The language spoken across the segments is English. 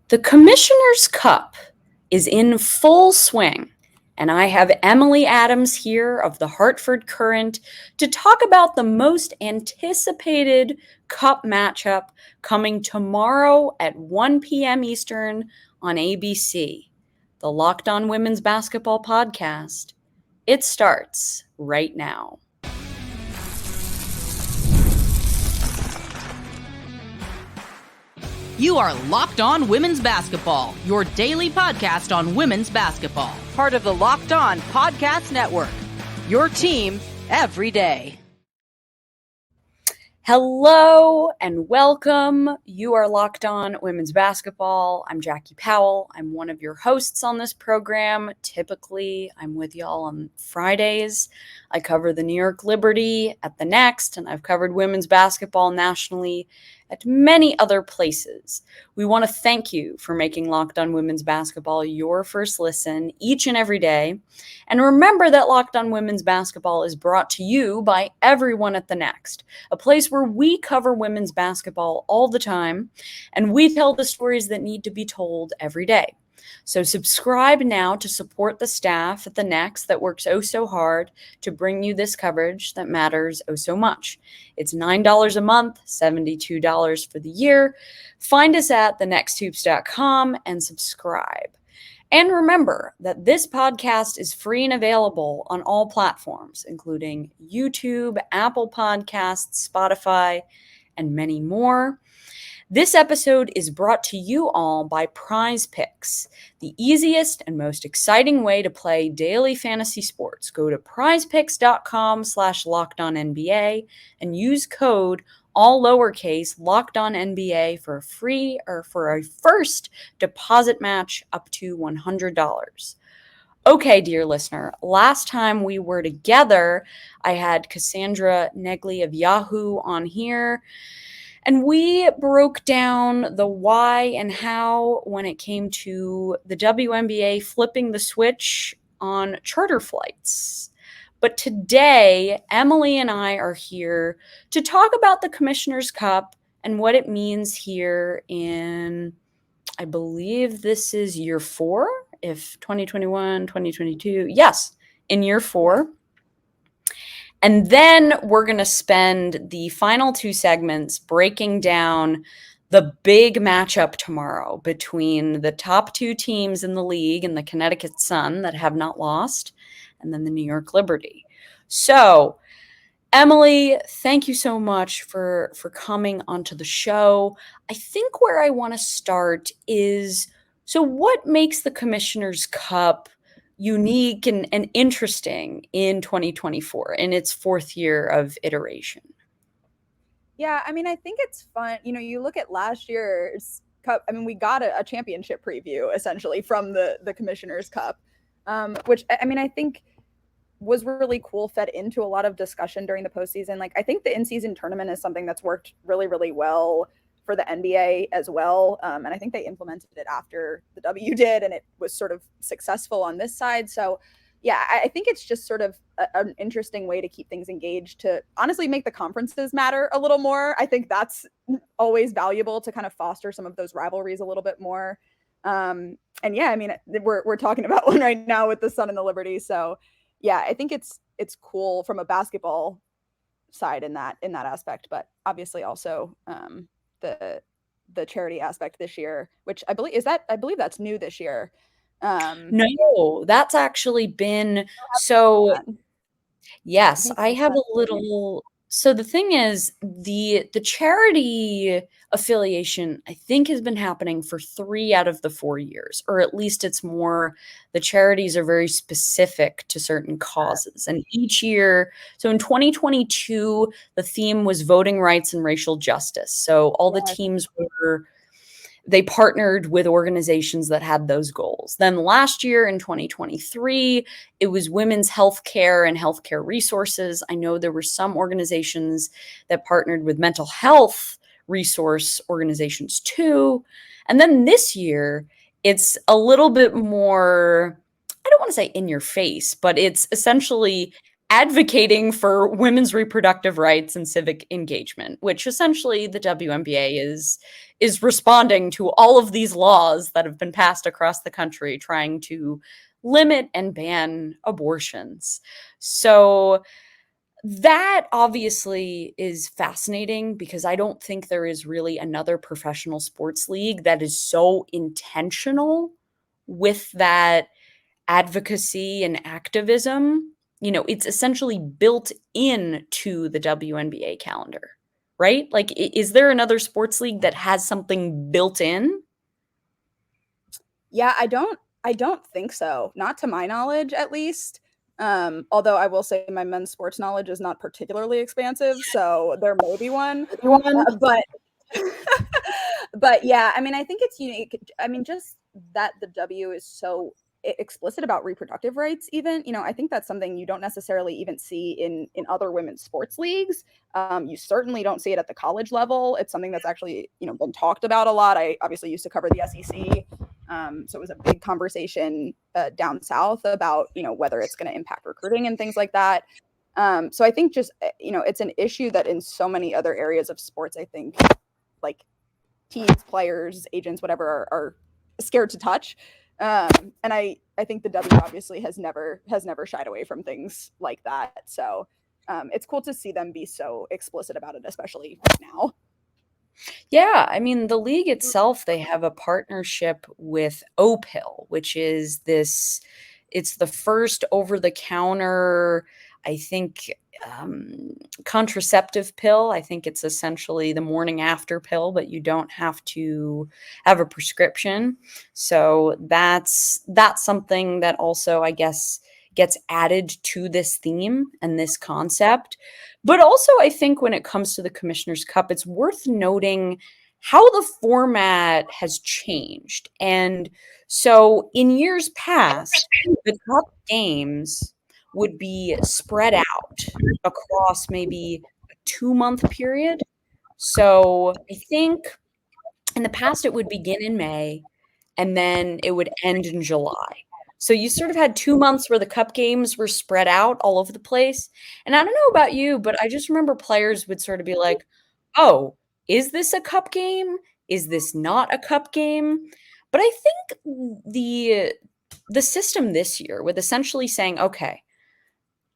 The Commissioner's Cup is in full swing, and I have Emily Adams here of the Hartford Courant to talk about the most anticipated cup matchup coming tomorrow at 1 p.m. Eastern on ABC, the Locked On Women's Basketball Podcast. It starts right now. You are Locked On Women's Basketball, your daily podcast on women's basketball. Part of the Locked On Podcast Network, your team every day. Hello and welcome. You are Locked On Women's Basketball. I'm Jackie Powell. I'm one of your hosts on this program. Typically, I'm with y'all on Fridays. I cover the New York Liberty at the Next, and I've covered women's basketball nationally at many other places. We want to thank you for making Locked On Women's Basketball your first listen each and every day. And remember that Locked On Women's Basketball is brought to you by everyone at the Next, a place where we cover women's basketball all the time, and we tell the stories that need to be told every day. So subscribe now to support the staff at the Next that works oh so hard to bring you this coverage that matters oh so much. It's $9 a month, $72 for the year. Find us at thenexthoops.com and subscribe. And remember that this podcast is free and available on all platforms, including YouTube, Apple Podcasts, Spotify, and many more. This episode is brought to you all by Prize Picks, the easiest and most exciting way to play daily fantasy sports. Go to prizepicks.com/LockedOnNBA and use code all lowercase LockedOnNBA for a first deposit match up to $100. Okay, dear listener, last time we were together, I had Cassandra Negley of Yahoo on here. And we broke down the why and how when it came to the WNBA flipping the switch on charter flights. But today, Emily and I are here to talk about the Commissioner's Cup and what it means here in, I believe this is year 4, if 2021, 2022, yes, in year 4. And then we're going to spend the final 2 segments breaking down the big matchup tomorrow between the top 2 teams in the league and the Connecticut Sun that have not lost, and then the New York Liberty. So, Emily, thank you so much for coming onto the show. I think where I want to start is, so what makes the Commissioner's Cup unique and interesting in 2024 in its 4th year of iteration? Yeah, I mean, I think it's fun. You know, you look at last year's cup. I mean, we got a championship preview essentially from the Commissioner's Cup, which I mean, I think was really cool, fed into a lot of discussion during the postseason. Like, I think the in-season tournament is something that's worked really, really well for the NBA as well. And I think they implemented it after the W did, and it was sort of successful on this side. So yeah, I think it's just sort of an interesting way to keep things engaged, to honestly make the conferences matter a little more. I think that's always valuable to kind of foster some of those rivalries a little bit more. And yeah, I mean, we're talking about one right now with the Sun and the Liberty. So yeah, I think it's cool from a basketball side in that aspect, but obviously also the charity aspect this year, which I believe that's new this year. No, that's actually been, so yes, I have a little. So the thing is, the charity affiliation, I think, has been happening for 3 out of the 4 years, or at least it's more, the charities are very specific to certain causes. And each year, so in 2022, the theme was voting rights and racial justice. So all the teams they partnered with organizations that had those goals. Then last year in 2023, it was women's health care and healthcare resources. I know there were some organizations that partnered with mental health resource organizations too. And then this year, it's a little bit more, I don't want to say in your face, but it's essentially advocating for women's reproductive rights and civic engagement, which essentially the WNBA is responding to all of these laws that have been passed across the country trying to limit and ban abortions. So that obviously is fascinating because I don't think there is really another professional sports league that is so intentional with that advocacy and activism. It's essentially built into the WNBA calendar, right? Like, is there another sports league that has something built in? Yeah, I don't think so. Not to my knowledge, at least. Although I will say my men's sports knowledge is not particularly expansive, so there may be one. But but yeah, I mean, I think it's unique. I mean, just that the W is so explicit about reproductive rights, even, I think that's something you don't necessarily even see in other women's sports leagues. You certainly don't see it at the college level. It's something that's actually, been talked about a lot. I obviously used to cover the SEC. So it was a big conversation down south about, whether it's going to impact recruiting and things like that. So I think just, it's an issue that in so many other areas of sports, I think, like, teams, players, agents, whatever, are scared to touch. And I think the W obviously has never shied away from things like that. So it's cool to see them be so explicit about it, especially right now. Yeah, I mean, the league itself, they have a partnership with Opill, which is it's the first over-the-counter, I think, contraceptive pill. I think it's essentially the morning after pill, but you don't have to have a prescription. So that's something that also, I guess, gets added to this theme and this concept. But also, I think when it comes to the Commissioner's Cup, it's worth noting how the format has changed. And so in years past, the Cup games would be spread out across maybe a 2-month period. So I think in the past it would begin in May and then it would end in July. So you sort of had 2 months where the Cup games were spread out all over the place. And I don't know about you, but I just remember players would sort of be like, oh, is this a Cup game? Is this not a Cup game? But I think the system this year with essentially saying, okay,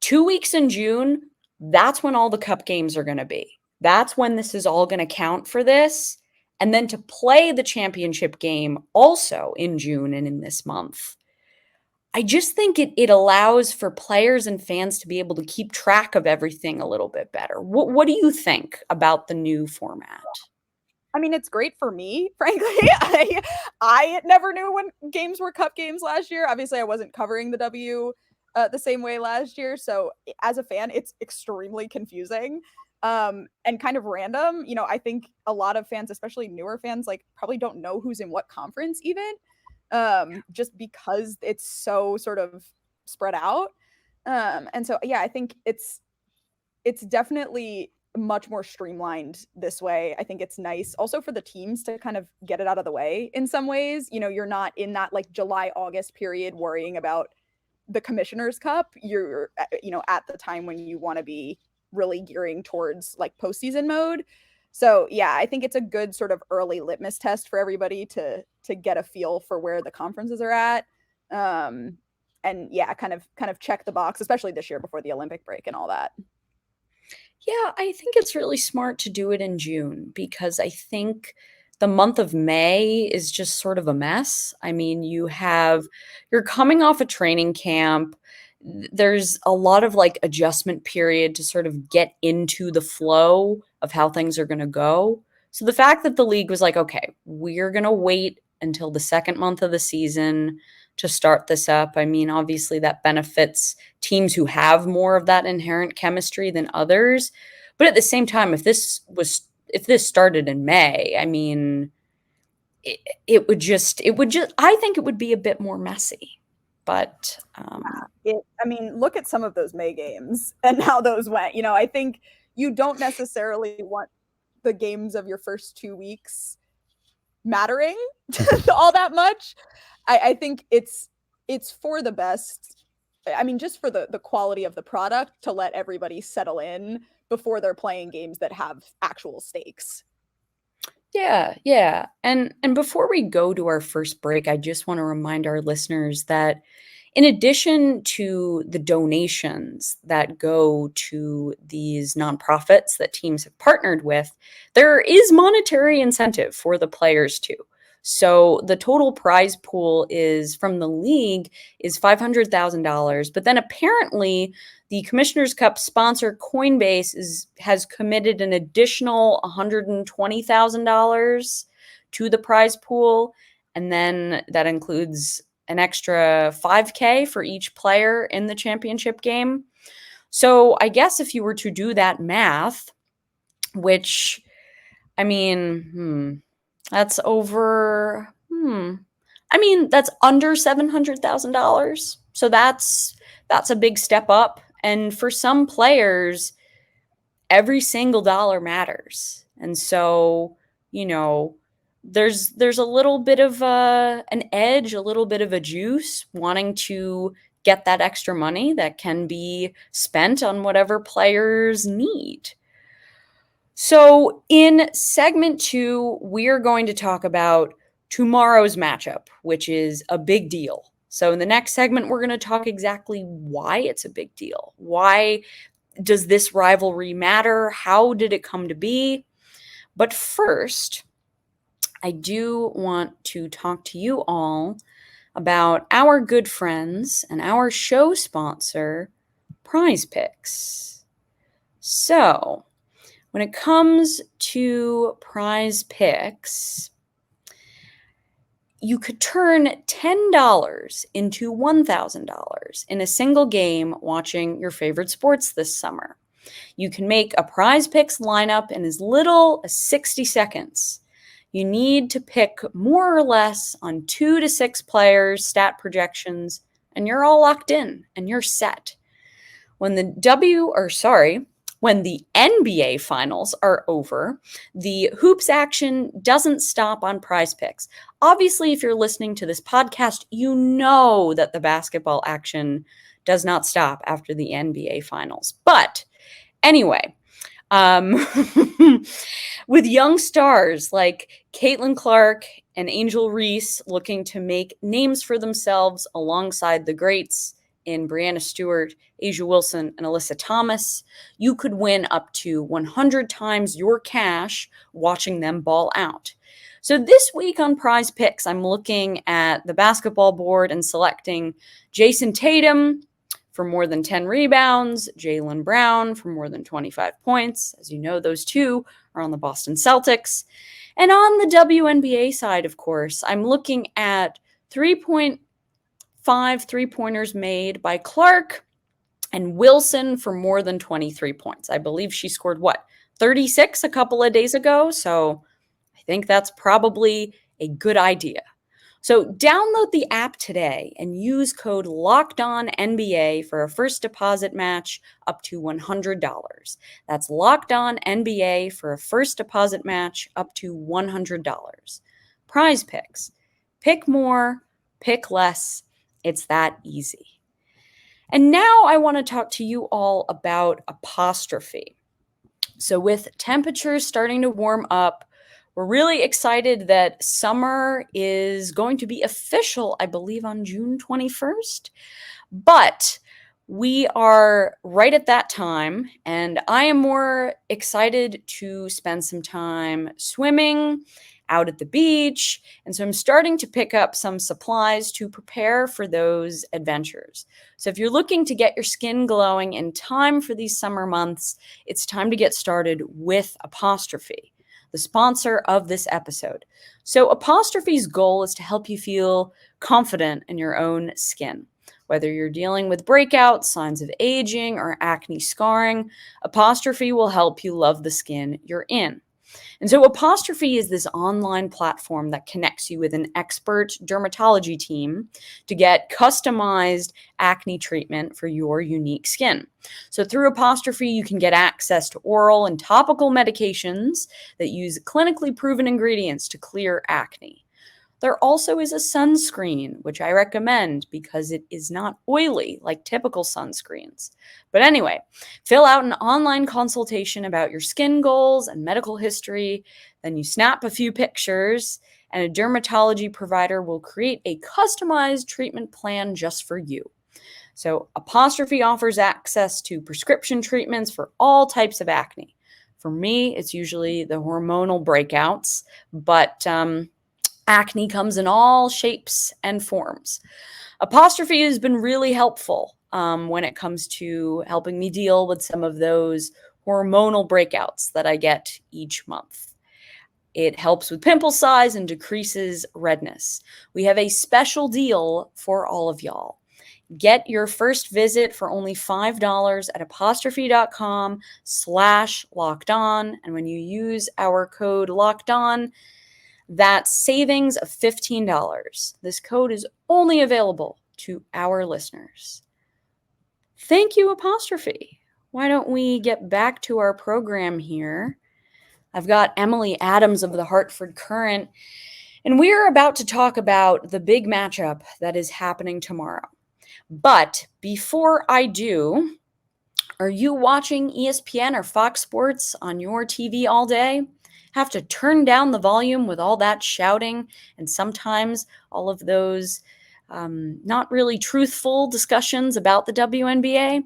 2 weeks in June, that's when all the Cup games are going to be. That's when this is all going to count for this. And then to play the championship game also in June and in this month. I just think it allows for players and fans to be able to keep track of everything a little bit better. What do you think about the new format? I mean, it's great for me, frankly. I never knew when games were Cup games last year. Obviously, I wasn't covering the W the same way last year. So as a fan, it's extremely confusing and kind of random. I think a lot of fans, especially newer fans, like probably don't know who's in what conference even, just because it's so sort of spread out. And so, yeah, I think it's definitely much more streamlined this way. I think it's nice also for the teams to kind of get it out of the way in some ways. You're not in that like July, August period worrying about the Commissioner's Cup. You're, at the time when you want to be really gearing towards like postseason mode. So yeah, I think it's a good sort of early litmus test for everybody to get a feel for where the conferences are at. And yeah, kind of check the box, especially this year before the Olympic break and all that. Yeah, I think it's really smart to do it in June because I think the month of May is just sort of a mess. I mean, you're coming off a training camp. There's a lot of like adjustment period to sort of get into the flow of how things are going to go. So the fact that the league was like, okay, we're going to wait until the second month of the season to start this up. I mean, obviously that benefits teams who have more of that inherent chemistry than others. But at the same time, if this started in May, I mean, it would just, I think it would be a bit more messy. But I mean, look at some of those May games and how those went. I think you don't necessarily want the games of your first 2 weeks mattering all that much. I think it's for the best I mean, just for the quality of the product, to let everybody settle in before they're playing games that have actual stakes. Yeah. And before we go to our first break, I just want to remind our listeners that in addition to the donations that go to these nonprofits that teams have partnered with, there is monetary incentive for the players too. So the total prize pool is from the league is $500,000, but then apparently the Commissioner's Cup sponsor Coinbase has committed an additional $120,000 to the prize pool, and then that includes an extra 5K for each player in the championship game. So I guess if you were to do that math, which, I mean, that's over, that's under $700,000. So that's a big step up. And for some players, every single dollar matters. And so, there's a little bit of an edge, a little bit of a juice wanting to get that extra money that can be spent on whatever players need. So in segment 2, we're going to talk about tomorrow's matchup, which is a big deal. So in the next segment, we're going to talk exactly why it's a big deal. Why does this rivalry matter? How did it come to be? But first, I do want to talk to you all about our good friends and our show sponsor, Prize Picks. So, when it comes to Prize Picks, you could turn $10 into $1,000 in a single game watching your favorite sports this summer. You can make a Prize Picks lineup in as little as 60 seconds. You need to pick more or less on 2 to 6 players, stat projections, and you're all locked in and you're set. When the NBA finals are over, the hoops action doesn't stop on Prize Picks. Obviously, if you're listening to this podcast, you know that the basketball action does not stop after the NBA finals. But anyway, with young stars like Caitlin Clark and Angel Reese looking to make names for themselves alongside the greats in Breanna Stewart, Asia Wilson, and Alyssa Thomas, you could win up to 100 times your cash watching them ball out. So this week on Prize Picks, I'm looking at the basketball board and selecting Jason Tatum for more than 10 rebounds, Jaylen Brown for more than 25 points. As you know, those two are on the Boston Celtics. And on the WNBA side, of course, I'm looking at 3.5 three-pointers made by Clark and Wilson for more than 23 points. I believe she scored, 36 a couple of days ago? So I think that's probably a good idea. So download the app today and use code LOCKEDONNBA for a first deposit match up to $100. That's LOCKEDONNBA for a first deposit match up to $100. Prize Picks. Pick more, pick less. It's that easy. And now I want to talk to you all about apostrophe. So with temperatures starting to warm up, we're really excited that summer is going to be official, I believe, on June 21st. But we are right at that time, and I am more excited to spend some time swimming out at the beach. And so I'm starting to pick up some supplies to prepare for those adventures. So if you're looking to get your skin glowing in time for these summer months, it's time to get started with Apostrophe, the sponsor of this episode. So Apostrophe's goal is to help you feel confident in your own skin. Whether you're dealing with breakouts, signs of aging, or acne scarring, Apostrophe will help you love the skin you're in. And so Apostrophe is this online platform that connects you with an expert dermatology team to get customized acne treatment for your unique skin. So through Apostrophe, you can get access to oral and topical medications that use clinically proven ingredients to clear acne. There also is a sunscreen, which I recommend because it is not oily like typical sunscreens. But anyway, fill out an online consultation about your skin goals and medical history. Then you snap a few pictures, and a dermatology provider will create a customized treatment plan just for you. So Apostrophe offers access to prescription treatments for all types of acne. For me, it's usually the hormonal breakouts, but acne comes in all shapes and forms. Apostrophe has been really helpful when it comes to helping me deal with some of those hormonal breakouts that I get each month. It helps with pimple size and decreases redness. We have a special deal for all of y'all. Get your first visit for only $5 at apostrophe.com/lockedon. And when you use our code lockedon, that's savings of $15. This code is only available to our listeners. Thank you, Apostrophe. Why don't we get back to our program here? I've got Emily Adams of the Hartford Courant, and we're about to talk about the big matchup that is happening tomorrow. But before I do, are you watching ESPN or Fox Sports on your TV all day? Have to turn down the volume with all that shouting and sometimes all of those not really truthful discussions about the WNBA?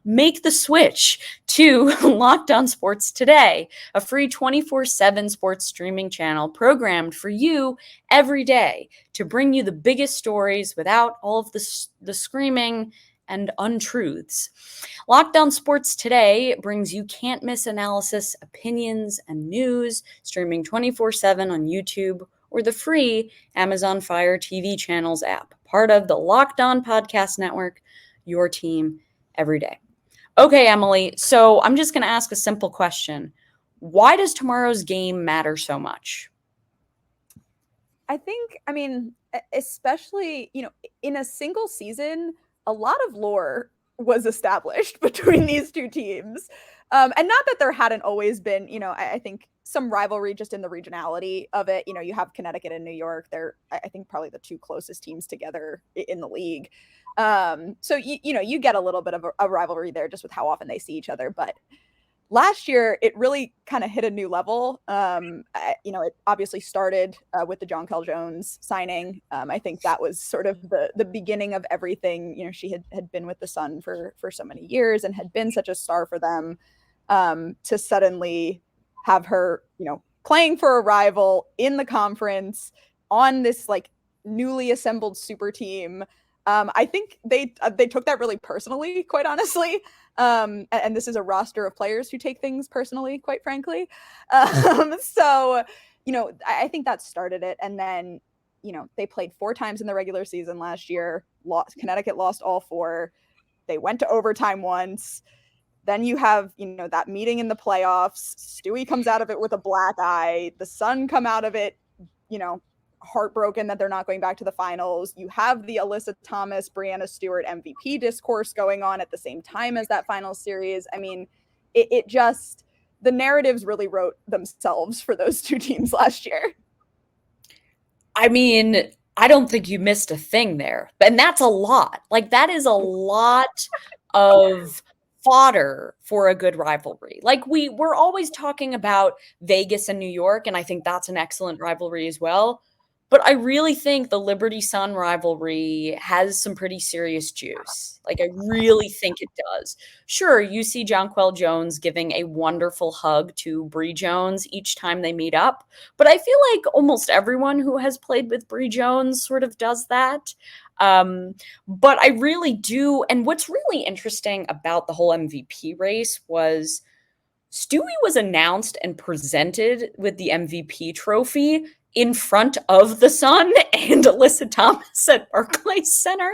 Make the switch to Locked On Sports Today, a free 24/7 sports streaming channel programmed for you every day to bring you the biggest stories without all of the screaming and untruths. Locked On Sports Today brings you can't-miss analysis, opinions, and news, streaming 24/7 on YouTube or the free Amazon Fire TV channels app, part of the Locked On Podcast Network, your team every day. Okay, Emily, so I'm just going to ask a simple question. Why does tomorrow's game matter so much? I mean, especially, in a single season, a lot of lore was established between these two teams. And not that there hadn't always been, I think some rivalry just in the regionality of it. You have Connecticut and New York. They're, I think, probably the two closest teams together in the league. So, you get a little bit of a rivalry there just with how often they see each other. But last year, it really kind of hit a new level. It obviously started with the Jonquel Jones signing. I think that was sort of the beginning of everything. She had been with the Sun for so many years and had been such a star for them. To suddenly have her, playing for a rival in the conference on this like newly assembled super team. I think they took that really personally, quite honestly. And this is a roster of players who take things personally, quite frankly. So, I think that started it. And then, they played 4 times in the regular season last year. Connecticut lost all 4. They went to overtime once. Then you have, that meeting in the playoffs. Stewie comes out of it with a black eye. The Sun come out of it, heartbroken that they're not going back to the finals. You have the Alyssa Thomas, Brianna Stewart MVP discourse going on at the same time as that final series. I mean, it just, the narratives really wrote themselves for those two teams last year. I mean, I don't think you missed a thing there. And that's a lot. Like, that is a lot of fodder for a good rivalry. Like, we're always talking about Vegas and New York, and I think that's an excellent rivalry as well. But I really think the Liberty Sun rivalry has some pretty serious juice. Like, I really think it does. Sure, you see Jonquel Jones giving a wonderful hug to Bree Jones each time they meet up. But I feel like almost everyone who has played with Bree Jones sort of does that. But I really do. And what's really interesting about the whole MVP race was Stewie was announced and presented with the MVP trophy in front of the Sun and Alyssa Thomas at Barclays Center.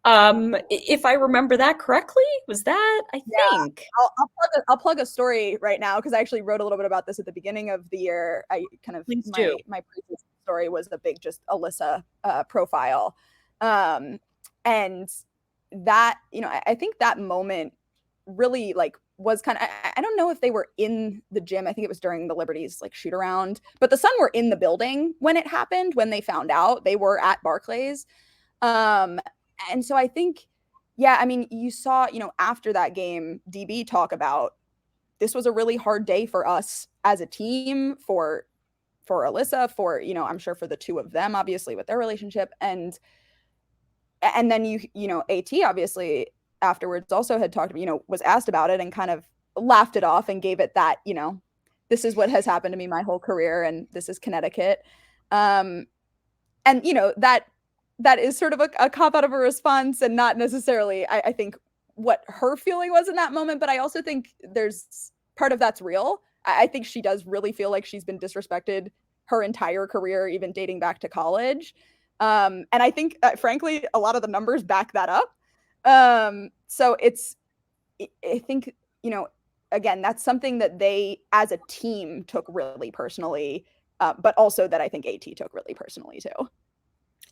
If I remember that correctly, was that, I think. I'll plug a story right now because I actually wrote a little bit about this at the beginning of the year. I kind of, my previous story was a big just Alyssa profile. And that, I think that moment really like was kind of, I don't know if they were in the gym. I think it was during the Liberties like shoot around, but the Sun were in the building when it happened, when they found out. They were at Barclays. And so I think, yeah, I mean, you saw, after that game, DB talk about this was a really hard day for us as a team, for Alyssa, for, I'm sure for the two of them, obviously, with their relationship. And then AT obviously afterwards also had talked, was asked about it and kind of laughed it off and gave it that, this is what has happened to me my whole career and this is Connecticut. And that is sort of a cop out of a response and not necessarily, I think, what her feeling was in that moment. But I also think there's part of that's real. I think she does really feel like she's been disrespected her entire career, even dating back to college. And I think, frankly, a lot of the numbers back that up. So I think, again, that's something that they as a team took really personally, but also that I think AT took really personally too.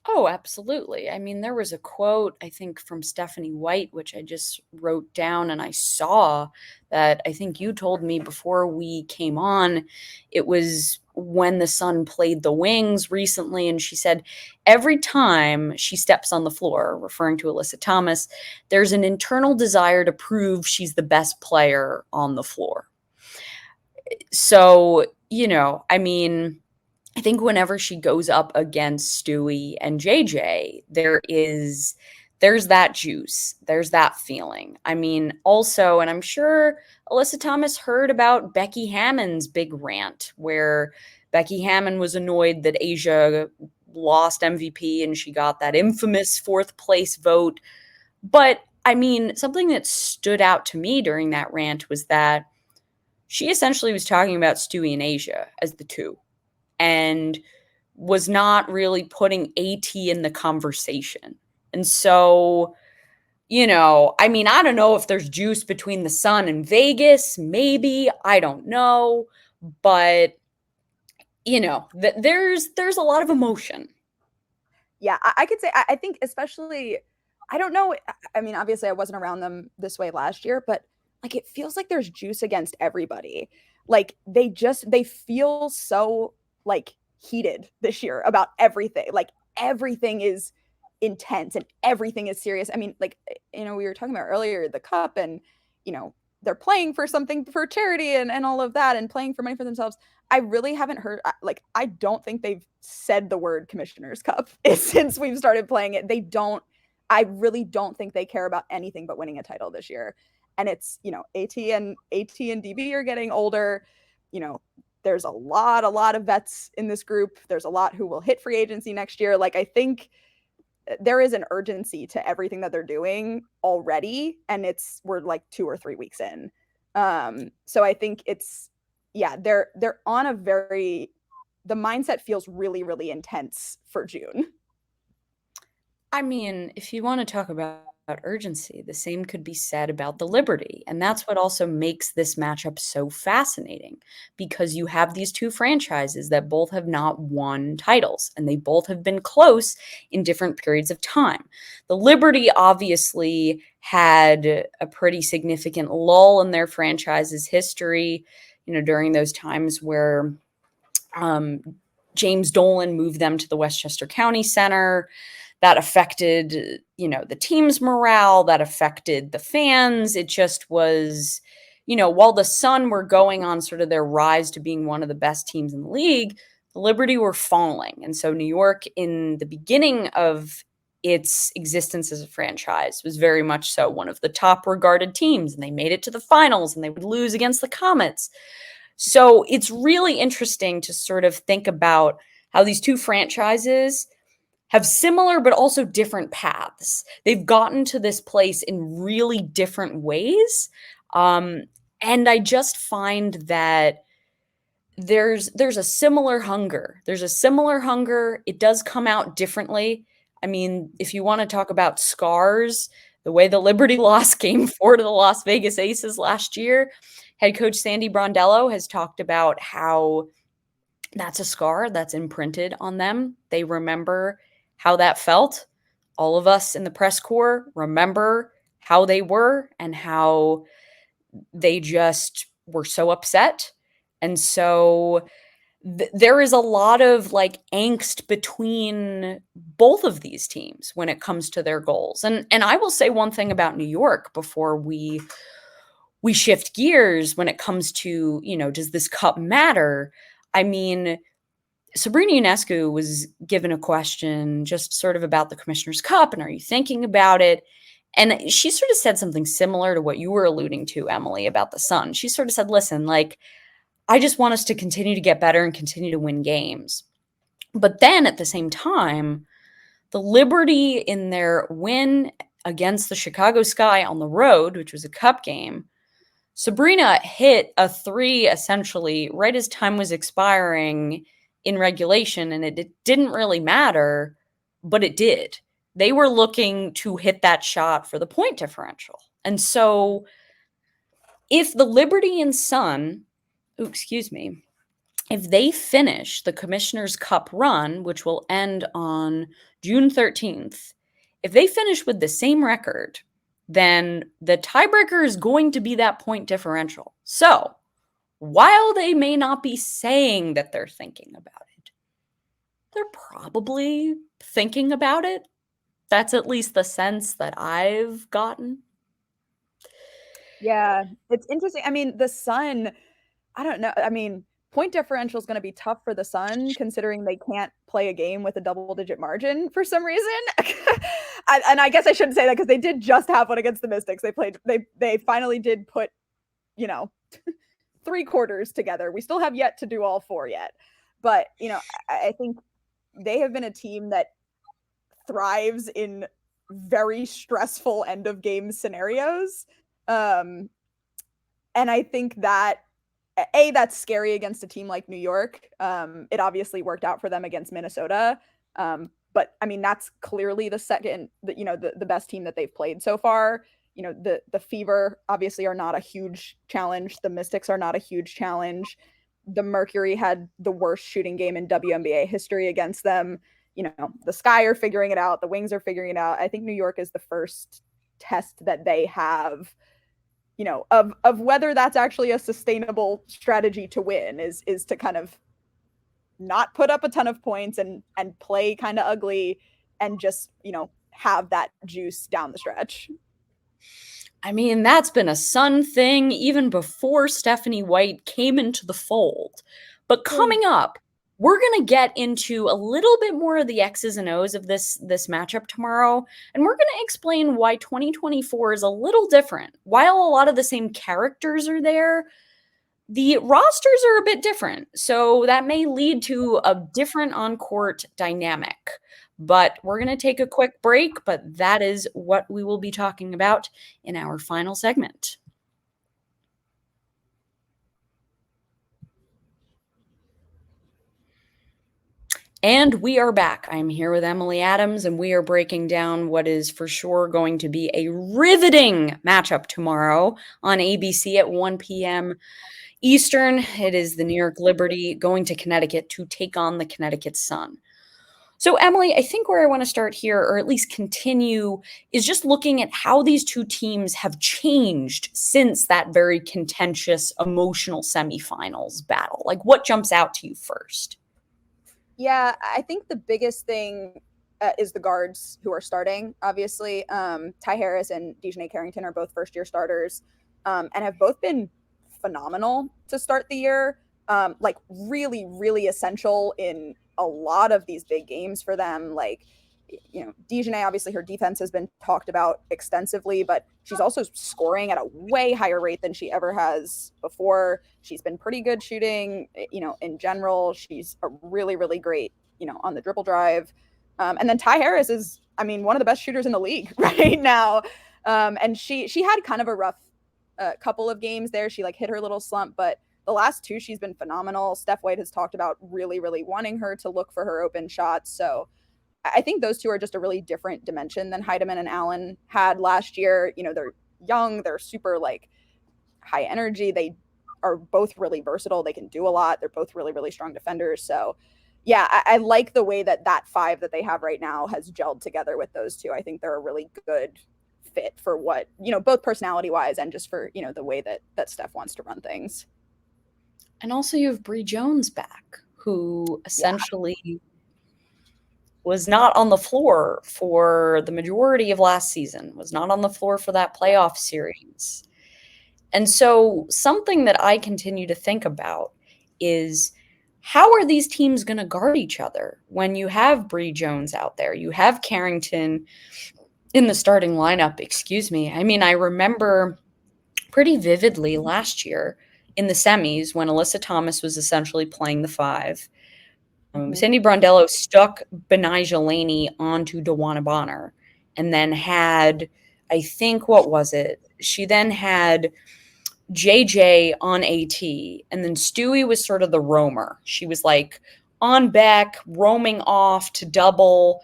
Oh, absolutely. I mean, there was a quote, I think, from Stephanie White, which I just wrote down, and I saw that I think you told me before we came on. It was when the Sun played the Wings recently, and she said, every time she steps on the floor, referring to Alyssa Thomas, there's an internal desire to prove she's the best player on the floor. So, I mean, I think whenever she goes up against Stewie and JJ, there's that juice. There's that feeling. I mean, also, and I'm sure Alyssa Thomas heard about Becky Hammon's big rant where Becky Hammon was annoyed that Asia lost MVP and she got that infamous 4th place vote. But I mean, something that stood out to me during that rant was that she essentially was talking about Stewie and Asia as the two, and was not really putting AT in the conversation. And so, I mean, I don't know if there's juice between the Sun and Vegas, maybe, I don't know, but there's a lot of emotion. Yeah, I could say, I think especially, I don't know. I mean, obviously I wasn't around them this way last year, but like, it feels like there's juice against everybody. Like they feel so like heated this year about everything. Like everything is intense and everything is serious. I mean, like, we were talking about earlier the cup and, they're playing for something for charity and all of that and playing for money for themselves. I really haven't heard, like, I don't think they've said the word Commissioner's Cup since we've started playing it. I really don't think they care about anything but winning a title this year. And it's, AT and DB are getting older. There's a lot of vets in this group. There's a lot who will hit free agency next year. Like, I think there is an urgency to everything that they're doing already. And we're like 2 or 3 weeks in. So I think they're on the mindset feels really, really intense for June. I mean, if you want to talk about urgency, the same could be said about the Liberty. And that's what also makes this matchup so fascinating, because you have these two franchises that both have not won titles, and they both have been close in different periods of time. The Liberty obviously had a pretty significant lull in their franchise's history, during those times where James Dolan moved them to the Westchester County Center. That affected, the team's morale, that affected the fans. It just was, while the Sun were going on sort of their rise to being one of the best teams in the league, the Liberty were falling. And so New York, in the beginning of its existence as a franchise, was very much so one of the top regarded teams. And they made it to the finals and they would lose against the Comets. So it's really interesting to sort of think about how these two franchises have similar but also different paths. They've gotten to this place in really different ways. And I just find that there's a similar hunger. There's a similar hunger. It does come out differently. I mean, if you want to talk about scars, the way the Liberty lost Game 4 to the Las Vegas Aces last year, head coach Sandy Brondello has talked about how that's a scar that's imprinted on them. They remember how that felt. All of us in the press corps remember how they were and how they just were so upset. And so there is a lot of like angst between both of these teams when it comes to their goals. And I will say one thing about New York before we shift gears when it comes to, does this cup matter? I mean, Sabrina Ionescu was given a question just sort of about the Commissioner's Cup and are you thinking about it? And she sort of said something similar to what you were alluding to, Emily, about the Sun. She sort of said, listen, like, I just want us to continue to get better and continue to win games. But then at the same time, the Liberty in their win against the Chicago Sky on the road, which was a cup game, Sabrina hit a 3 essentially right as time was expiring in regulation, and it didn't really matter, but it did. They were looking to hit that shot for the point differential. And so if the Liberty and Sun, if they finish the Commissioner's Cup run, which will end on June 13th, if they finish with the same record, then the tiebreaker is going to be that point differential. So while they may not be saying that they're thinking about it, they're probably thinking about it. That's at least the sense that I've gotten. Yeah, it's interesting. I mean, the Sun, I don't know. I mean, point differential is going to be tough for the Sun considering they can't play a game with a double-digit margin for some reason. And I guess I shouldn't say that because they did just have one against the Mystics. They finally did put, 3 quarters together. We still have yet to do all 4 yet. But, I think they have been a team that thrives in very stressful end of game scenarios. And I think that that's scary against a team like New York. It obviously worked out for them against Minnesota. But I mean, that's clearly the second, the best team that they've played so far. The Fever obviously are not a huge challenge. The Mystics are not a huge challenge. The Mercury had the worst shooting game in WNBA history against them. The Sky are figuring it out. The Wings are figuring it out. I think New York is the first test that they have, of whether that's actually a sustainable strategy to win is to kind of not put up a ton of points and play kind of ugly and just, have that juice down the stretch. I mean, that's been a Sun thing even before Stephanie White came into the fold. But coming up, we're going to get into a little bit more of the X's and O's of this matchup tomorrow, and we're going to explain why 2024 is a little different. While a lot of the same characters are there, the rosters are a bit different, so that may lead to a different on-court dynamic. But we're going to take a quick break, but that is what we will be talking about in our final segment. And we are back. I'm here with Emily Adams, and we are breaking down what is for sure going to be a riveting matchup tomorrow on ABC at 1 p.m. Eastern. It is the New York Liberty going to Connecticut to take on the Connecticut Sun. So, Emily, I think where I want to start here, or at least continue, is just looking at how these two teams have changed since that very contentious, emotional semifinals battle. Like, what jumps out to you first? Yeah, I think the biggest thing is the guards who are starting, obviously. Ty Harris and Dejanay Carrington are both first-year starters and have both been phenomenal to start the year. Like, really, really essential in a lot of these big games for them. Like, Dejanay, obviously her defense has been talked about extensively, but she's also scoring at a way higher rate than she ever has before. She's been pretty good shooting, in general. She's a really, really great, on the dribble drive. And then Ty Harris is, one of the best shooters in the league right now. And she had kind of a rough couple of games there. She hit her little slump, but the last 2, she's been phenomenal. Steph White has talked about really, really wanting her to look for her open shots. So I think those 2 are just a really different dimension than Heidemann and Allen had last year. They're young, they're super high energy. They are both really versatile. They can do a lot. They're both really, really strong defenders. So yeah, I like the way that 5 that they have right now has gelled together with those 2. I think they're a really good fit for what, both personality wise and just for, the way that Steph wants to run things. And also you have Bree Jones back, who essentially was not on the floor for the majority of last season, was not on the floor for that playoff series. And so something that I continue to think about is, how are these teams going to guard each other when you have Bree Jones out there? You have Carrington in the starting lineup, excuse me. I mean, I remember pretty vividly last year in the semis when Alyssa Thomas was essentially playing the 5. Sandy Brondello stuck Benijah Laney onto DeWanna Bonner and then had, I think, what was it? She then had JJ on AT, and then Stewie was sort of the roamer. She was like on Beck, roaming off to double,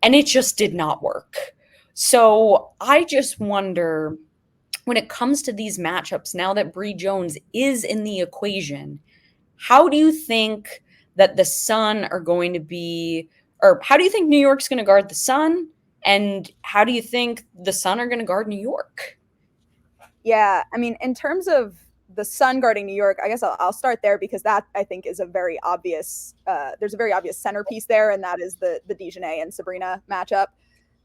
and it just did not work. So I just wonder, when it comes to these matchups, now that Bree Jones is in the equation, how do you think that the Sun are going to be, or how do you think New York's going to guard the Sun? And how do you think the Sun are going to guard New York? Yeah, I mean, in terms of the Sun guarding New York, I guess I'll start there, because that, I think, is a very obvious, there's a very obvious centerpiece there, and that is the DeJounte and Sabrina matchup.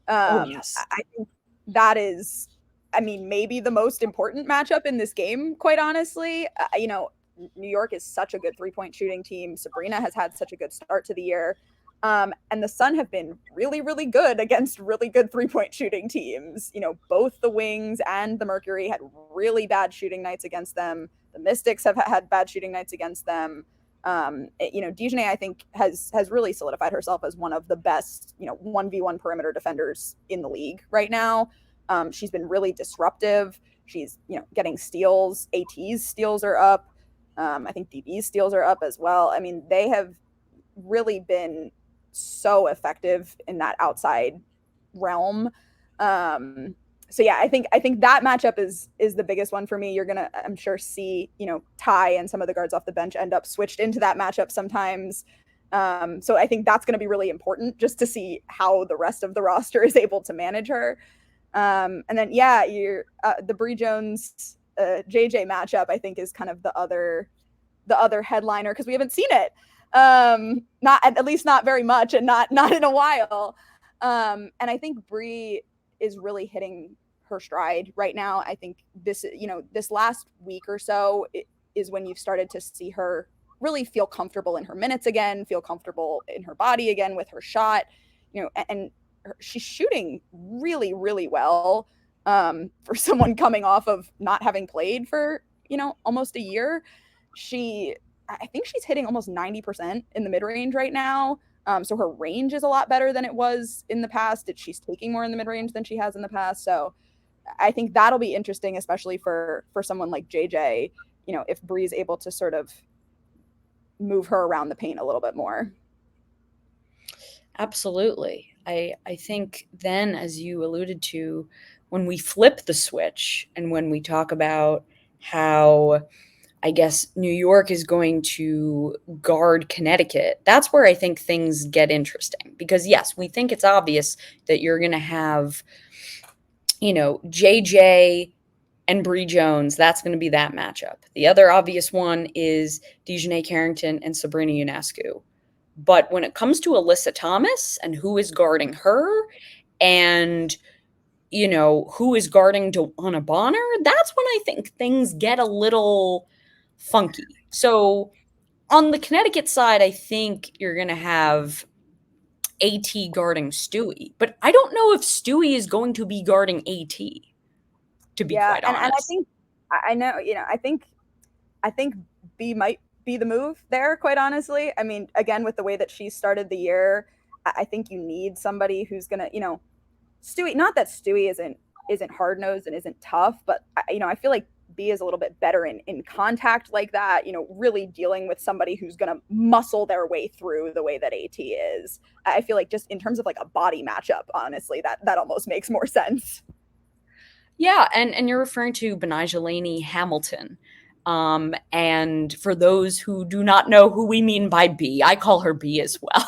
Yes. I think that is, I mean, maybe the most important matchup in this game, quite honestly. New York is such a good 3-point shooting team. Sabrina has had such a good start to the year. And the Sun have been really, really good against really good 3-point shooting teams. Both the Wings and the Mercury had really bad shooting nights against them. The Mystics have had bad shooting nights against them. DeJounte, I think, has really solidified herself as one of the best, 1v1 perimeter defenders in the league right now. She's been really disruptive. She's, getting steals. AT's steals are up. I think DB's steals are up as well. I mean, they have really been so effective in that outside realm. So yeah, I think that matchup is the biggest one for me. You're gonna, I'm sure, see, Ty and some of the guards off the bench end up switched into that matchup sometimes. So I think that's going to be really important, just to see how the rest of the roster is able to manage her. And then you're the Bree Jones JJ matchup, I think, is kind of the other headliner, because we haven't seen it. Not, at least not very much, and not in a while. And I think Bree is really hitting her stride right now. I think this last week or so is when you've started to see her really feel comfortable in her minutes again, feel comfortable in her body again with her shot, and she's shooting really, really well. For someone coming off of not having played for, almost a year. I think she's hitting almost 90% in the mid-range right now. So her range is a lot better than it was in the past. She's taking more in the mid-range than she has in the past. So I think that'll be interesting, especially for someone like JJ, if Bree's able to sort of move her around the paint a little bit more. Absolutely. I think then, as you alluded to, when we flip the switch and when we talk about how, I guess, New York is going to guard Connecticut, that's where I think things get interesting. Because, yes, we think it's obvious that you're going to have, JJ and Bree Jones. That's going to be that matchup. The other obvious one is DeJounte Carrington and Sabrina Ionescu. But when it comes to Alyssa Thomas and who is guarding her and, who is guarding DeWanna Bonner, that's when I think things get a little funky. So on the Connecticut side, I think you're going to have AT guarding Stewie. But I don't know if Stewie is going to be guarding AT, to be quite honest. And I think, I know, I think B might be the move there, quite honestly. I mean, again, with the way that she started the year, I think you need somebody who's gonna, Stewie, not that Stewie isn't hard-nosed and isn't tough, but I feel like B is a little bit better in contact like that, really dealing with somebody who's gonna muscle their way through the way that AT is. I feel like, just in terms of like a body matchup, honestly, that almost makes more sense. Yeah, and you're referring to Benijah Laney-Hamilton. And for those who do not know who we mean by B, I call her B as well.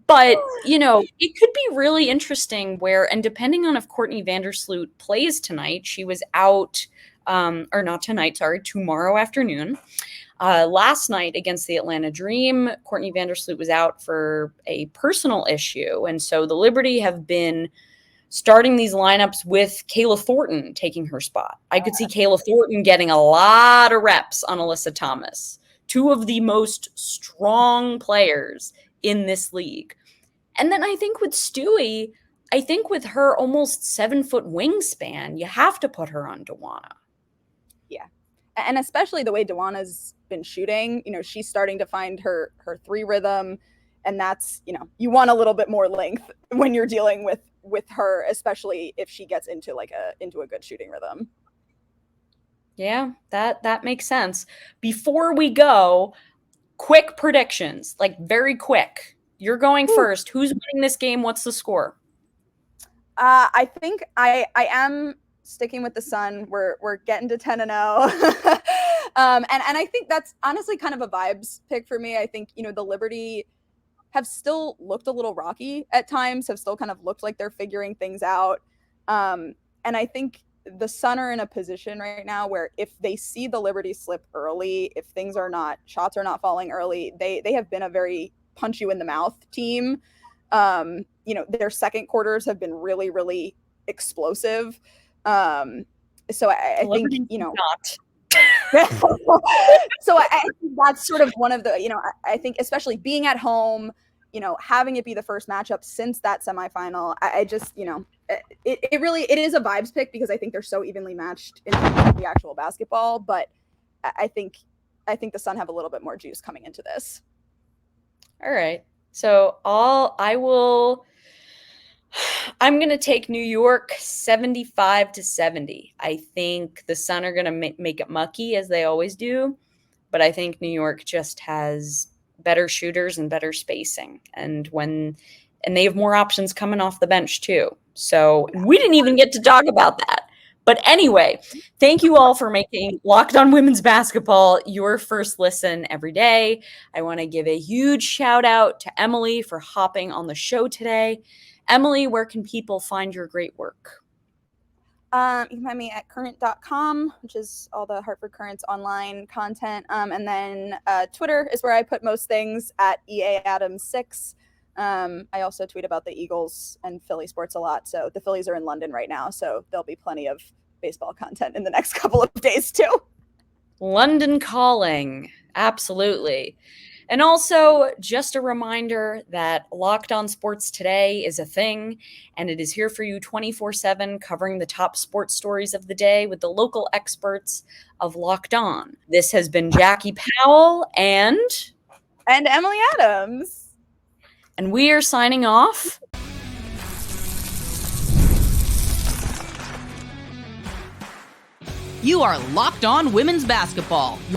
But, it could be really interesting and depending on if Courtney Vandersloot plays tonight, she was out, or not tonight, sorry, tomorrow afternoon. Last night against the Atlanta Dream, Courtney Vandersloot was out for a personal issue. And so the Liberty have been starting these lineups with Kayla Thornton taking her spot. I could see Kayla Thornton getting a lot of reps on Alyssa Thomas, two of the most strong players in this league. And then I think with Stewie, with her almost 7-foot wingspan, you have to put her on DeWanna. Yeah. And especially the way DeWanna's been shooting, she's starting to find her three rhythm. And that's, you want a little bit more length when you're dealing with her, especially if she gets into a good shooting rhythm. Yeah, that makes sense. Before we go, quick predictions, very quick. You're going first. Who's winning this game? What's the score? I think I am sticking with the Sun. We're getting to 10-0. And I think that's honestly kind of a vibes pick for me. I think, the Liberty have still looked a little rocky at times, have still kind of looked like they're figuring things out. And I think the Sun are in a position right now where if they see the Liberty slip early, if shots are not falling early, they have been a very punch you in the mouth team. Their second quarters have been really, really explosive. So I think, not. So I think that's sort of one of the, I think especially being at home, having it be the first matchup since that semifinal, I just, it is a vibes pick because I think they're so evenly matched in the actual basketball, but I think the Sun have a little bit more juice coming into this. All right. So I'm going to take New York 75-70. I think the Sun are going to make it mucky as they always do, but I think New York just has better shooters and better spacing. And they have more options coming off the bench too. So we didn't even get to talk about that. But anyway, thank you all for making Locked On Women's Basketball your first listen every day. I want to give a huge shout out to Emily for hopping on the show today. Emily, where can people find your great work? You can find me at Courant.com, which is all the Hartford Courant's online content. And then Twitter is where I put most things at EAAdams6. I also tweet about the Eagles and Philly sports a lot. So the Phillies are in London right now, so there'll be plenty of baseball content in the next couple of days too. London calling. Absolutely. And also, just a reminder that Locked On Sports Today is a thing, and it is here for you 24/7, covering the top sports stories of the day with the local experts of Locked On. This has been Jackie Powell and Emily Adams. And we are signing off. You are Locked On Women's Basketball.